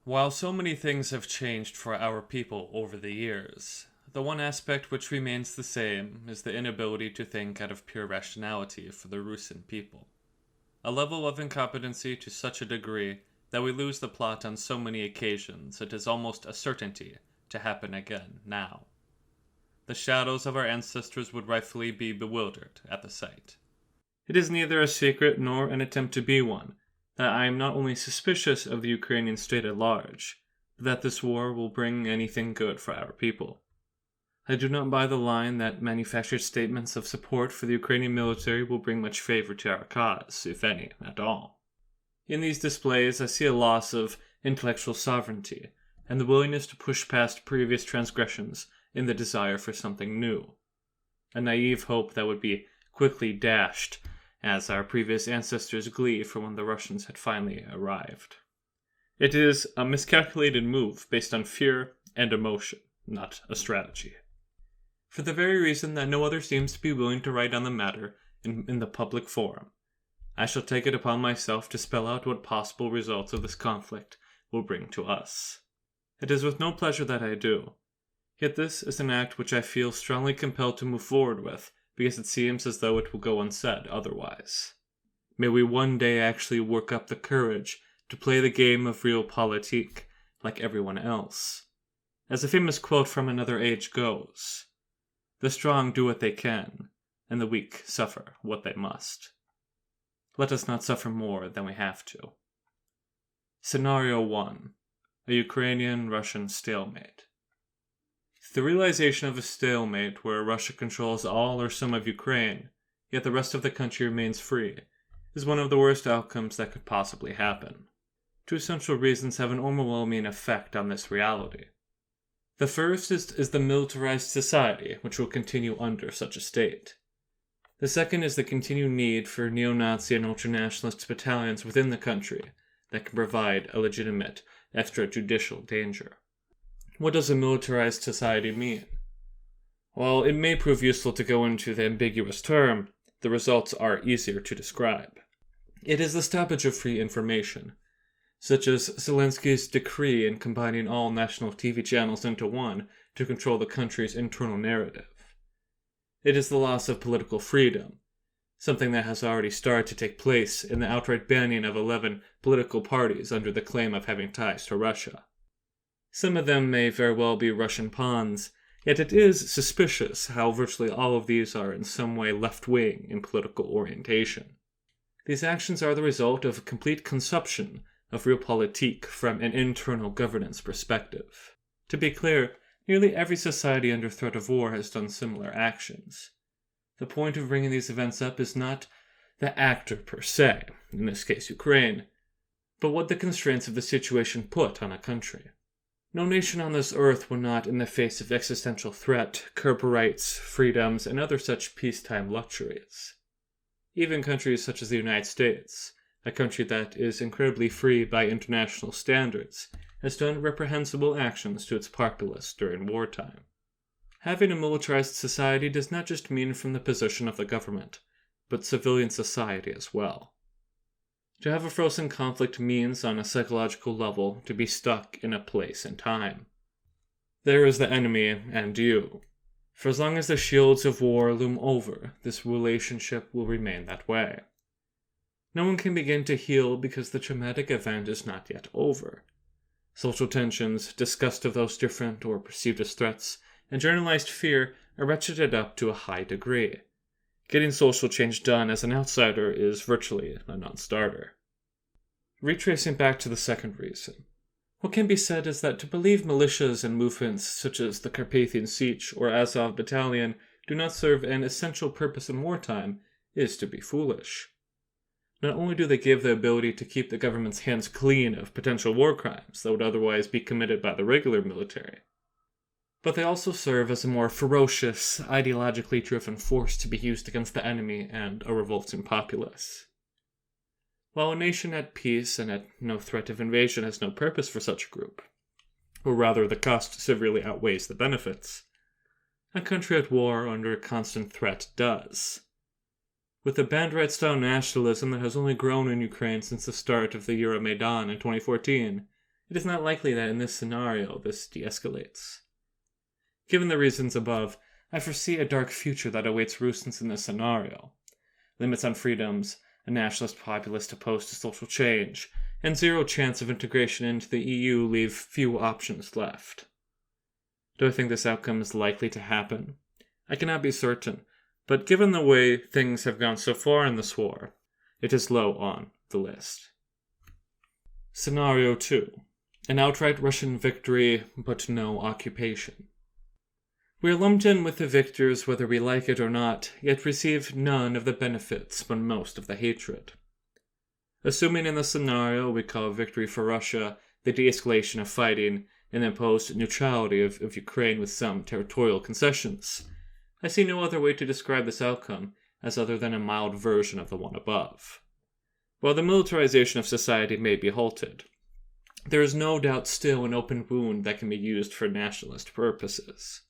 While so many things have changed for our people over the years, the one aspect which remains the same is the inability to think out of pure rationality for the Rusin people. A level of incompetency to such a degree that we lose the plot on so many occasions it is almost a certainty to happen again now. The shadows of our ancestors would rightfully be bewildered at the sight. It is neither a secret nor an attempt to be one that I am not only suspicious of the Ukrainian state at large, but that this war will bring anything good for our people. I do not buy the line that manufactured statements of support for the Ukrainian military will bring much favor to our cause, if any, at all. In these displays, I see a loss of intellectual sovereignty and the willingness to push past previous transgressions in the desire for something new. A naive hope that would be quickly dashed as our previous ancestors' glee for when the Russians had finally arrived. It is a miscalculated move based on fear and emotion, not a strategy. For the very reason that no other seems to be willing to write on the matter in the public forum, I shall take it upon myself to spell out what possible results of this conflict will bring to us. It is with no pleasure that I do, yet this is an act which I feel strongly compelled to move forward with, because it seems as though it will go unsaid otherwise. May we one day actually work up the courage to play the game of realpolitik like everyone else. As a famous quote from another age goes, "The strong do what they can, and the weak suffer what they must." Let us not suffer more than we have to. Scenario 1. A Ukrainian-Russian stalemate. The realization of a stalemate where Russia controls all or some of Ukraine, yet the rest of the country remains free, is one of the worst outcomes that could possibly happen. Two essential reasons have an overwhelming effect on this reality. The first is the militarized society which will continue under such a state. The second is the continued need for neo-Nazi and ultranationalist battalions within the country that can provide a legitimate extrajudicial danger. What does a militarized society mean? While it may prove useful to go into the ambiguous term, the results are easier to describe. It is the stoppage of free information, such as Zelensky's decree in combining all national TV channels into one to control the country's internal narrative. It is the loss of political freedom, something that has already started to take place in the outright banning of 11 political parties under the claim of having ties to Russia. Some of them may very well be Russian pawns, yet it is suspicious how virtually all of these are in some way left-wing in political orientation. These actions are the result of a complete consumption of realpolitik from an internal governance perspective. To be clear, nearly every society under threat of war has done similar actions. The point of bringing these events up is not the actor per se, in this case Ukraine, but what the constraints of the situation put on a country. No nation on this earth will not, in the face of existential threat, curb rights, freedoms, and other such peacetime luxuries. Even countries such as the United States, a country that is incredibly free by international standards, has done reprehensible actions to its populace during wartime. Having a militarized society does not just mean from the position of the government, but civilian society as well. To have a frozen conflict means, on a psychological level, to be stuck in a place and time. There is the enemy and you. For as long as the shields of war loom over, this relationship will remain that way. No one can begin to heal because the traumatic event is not yet over. Social tensions, disgust of those different or perceived as threats, and generalized fear are ratcheted up to a high degree. Getting social change done as an outsider is virtually a non-starter. Retracing back to the second reason, what can be said is that to believe militias and movements such as the Carpathian Siege or Azov Battalion do not serve an essential purpose in wartime is to be foolish. Not only do they give the ability to keep the government's hands clean of potential war crimes that would otherwise be committed by the regular military, but they also serve as a more ferocious, ideologically driven force to be used against the enemy and a revolting populace. While a nation at peace and at no threat of invasion has no purpose for such a group, or rather the cost severely outweighs the benefits, a country at war under a constant threat does. With the Bandrat-style nationalism that has only grown in Ukraine since the start of the Euromaidan in 2014, it is not likely that in this scenario this de-escalates. Given the reasons above, I foresee a dark future that awaits Rusyns in this scenario. Limits on freedoms, a nationalist populace opposed to social change, and zero chance of integration into the EU leave few options left. Do I think this outcome is likely to happen? I cannot be certain, but given the way things have gone so far in this war, it is low on the list. Scenario 2. An outright Russian victory, but no occupation. We are lumped in with the victors whether we like it or not, yet receive none of the benefits but most of the hatred. Assuming in the scenario we call victory for Russia the de-escalation of fighting and imposed neutrality of Ukraine with some territorial concessions, I see no other way to describe this outcome as other than a mild version of the one above. While the militarization of society may be halted, there is no doubt still an open wound that can be used for nationalist purposes.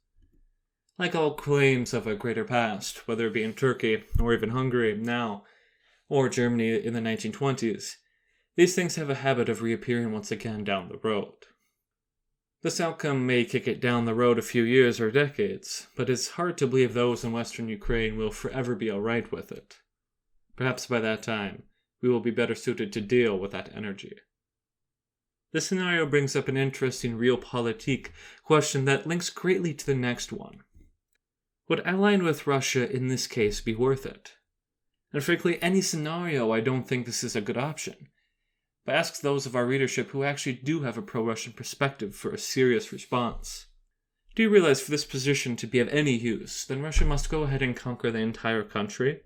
Like all claims of a greater past, whether it be in Turkey or even Hungary now, or Germany in the 1920s, these things have a habit of reappearing once again down the road. This outcome may kick it down the road a few years or decades, but it's hard to believe those in Western Ukraine will forever be alright with it. Perhaps by that time, we will be better suited to deal with that energy. This scenario brings up an interesting realpolitik question that links greatly to the next one. Would allying with Russia in this case be worth it? And frankly, any scenario, I don't think this is a good option. But ask those of our readership who actually do have a pro-Russian perspective for a serious response. Do you realize for this position to be of any use, then Russia must go ahead and conquer the entire country?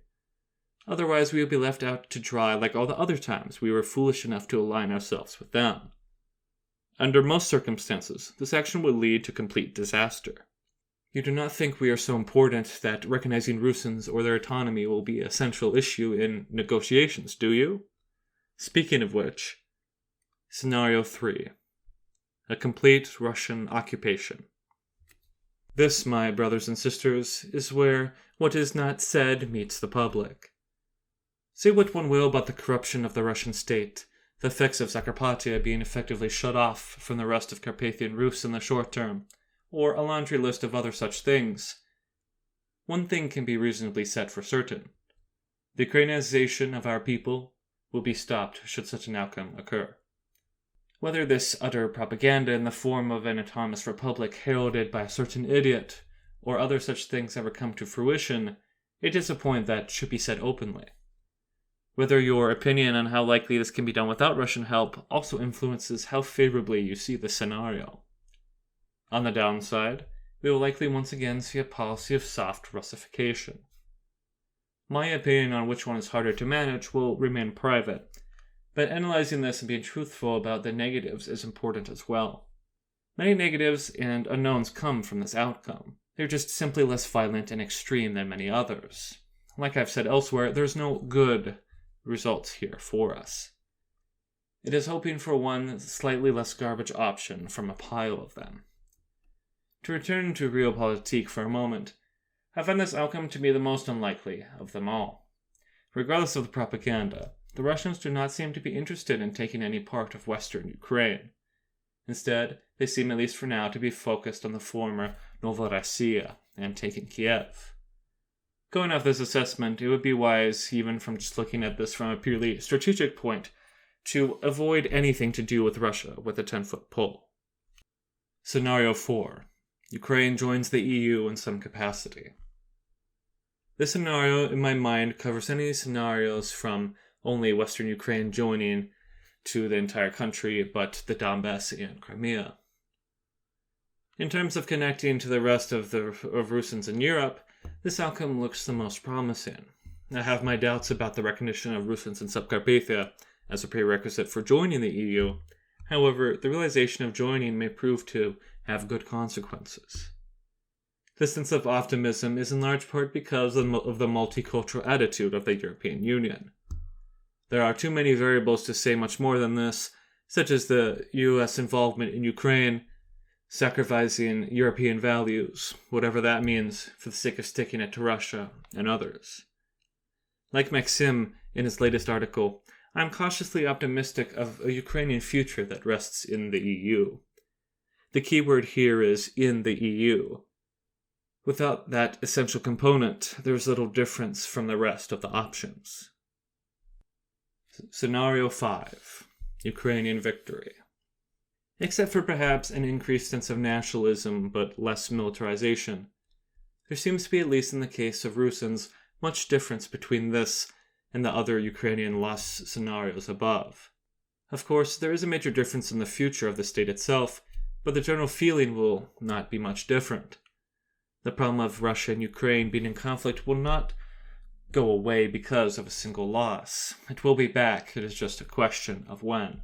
Otherwise, we will be left out to dry like all the other times we were foolish enough to align ourselves with them. Under most circumstances, this action would lead to complete disaster. You do not think we are so important that recognizing Rusyns or their autonomy will be a central issue in negotiations, do you? Speaking of which, Scenario 3. A complete Russian occupation. This, my brothers and sisters, is where what is not said meets the public. Say what one will about the corruption of the Russian state, the effects of Zakarpattia being effectively shut off from the rest of Carpathian Rus in the short term, or a laundry list of other such things. One thing can be reasonably said for certain. The Ukrainization of our people will be stopped should such an outcome occur. Whether this utter propaganda in the form of an autonomous republic heralded by a certain idiot, or other such things ever come to fruition, it is a point that should be said openly. Whether your opinion on how likely this can be done without Russian help also influences how favorably you see the scenario. On the downside, we will likely once again see a policy of soft Russification. My opinion on which one is harder to manage will remain private, but analyzing this and being truthful about the negatives is important as well. Many negatives and unknowns come from this outcome. They're just simply less violent and extreme than many others. Like I've said elsewhere, there's no good results here for us. It is hoping for one slightly less garbage option from a pile of them. To return to realpolitik for a moment, I find this outcome to be the most unlikely of them all. Regardless of the propaganda, the Russians do not seem to be interested in taking any part of Western Ukraine. Instead, they seem at least for now to be focused on the former Novorossiya and taking Kiev. Going off this assessment, it would be wise, even from just looking at this from a purely strategic point, to avoid anything to do with Russia with a 10-foot pole. Scenario 4. Ukraine joins the EU in some capacity. This scenario, in my mind, covers any scenarios from only Western Ukraine joining to the entire country, but the Donbass and Crimea. In terms of connecting to the rest of Rusyns in Europe, this outcome looks the most promising. I have my doubts about the recognition of Rusyns in Subcarpathia as a prerequisite for joining the EU. However, the realization of joining may prove to have good consequences. This sense of optimism is in large part because of the multicultural attitude of the European Union. There are too many variables to say much more than this, such as the US involvement in Ukraine, sacrificing European values, whatever that means, for the sake of sticking it to Russia and others. Like Maxim in his latest article, I'm cautiously optimistic of a Ukrainian future that rests in the EU. The key word here is in the EU. Without that essential component, there's little difference from the rest of the options. Scenario 5. Ukrainian victory. Except for perhaps an increased sense of nationalism but less militarization, there seems to be, at least in the case of Rusins, much difference between this and the other Ukrainian loss scenarios above. Of course, there is a major difference in the future of the state itself, but the general feeling will not be much different. The problem of Russia and Ukraine being in conflict will not go away because of a single loss. It will be back, it is just a question of when.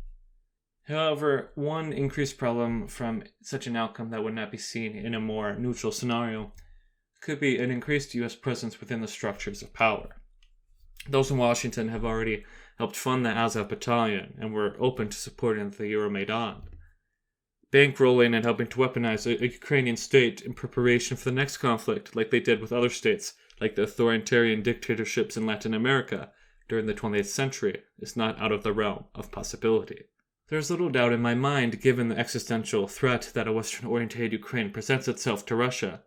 However, one increased problem from such an outcome that would not be seen in a more neutral scenario could be an increased U.S. presence within the structures of power. Those in Washington have already helped fund the Azov Battalion and were open to supporting the Euromaidan, bankrolling and helping to weaponize a Ukrainian state in preparation for the next conflict, like they did with other states, like the authoritarian dictatorships in Latin America during the 20th century, is not out of the realm of possibility. There is little doubt in my mind, given the existential threat that a Western-oriented Ukraine presents itself to Russia,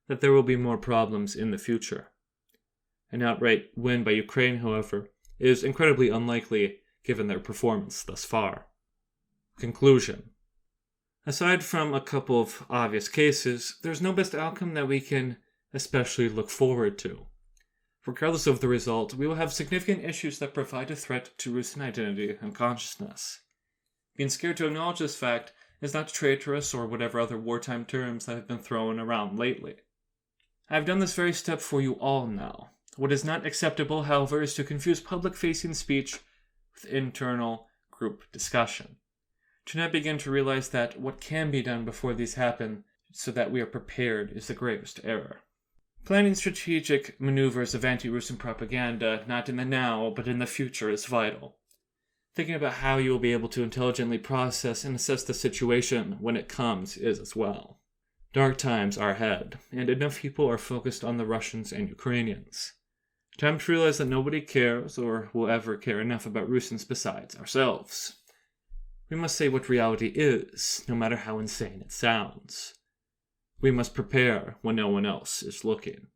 that there will be more problems in the future. An outright win by Ukraine, however, is incredibly unlikely given their performance thus far. Conclusion. Aside from a couple of obvious cases, there's no best outcome that we can especially look forward to. Regardless of the result, we will have significant issues that provide a threat to Russian identity and consciousness. Being scared to acknowledge this fact is not traitorous or whatever other wartime terms that have been thrown around lately. I have done this very step for you all now. What is not acceptable, however, is to confuse public-facing speech with internal group discussion. Do not begin to realize that what can be done before these happen so that we are prepared is the gravest error. Planning strategic maneuvers of anti-Russian propaganda, not in the now, but in the future, is vital. Thinking about how you will be able to intelligently process and assess the situation when it comes is as well. Dark times are ahead, and enough people are focused on the Russians and Ukrainians. Time to realize that nobody cares or will ever care enough about Russians besides ourselves. We must say what reality is, no matter how insane it sounds. We must prepare when no one else is looking.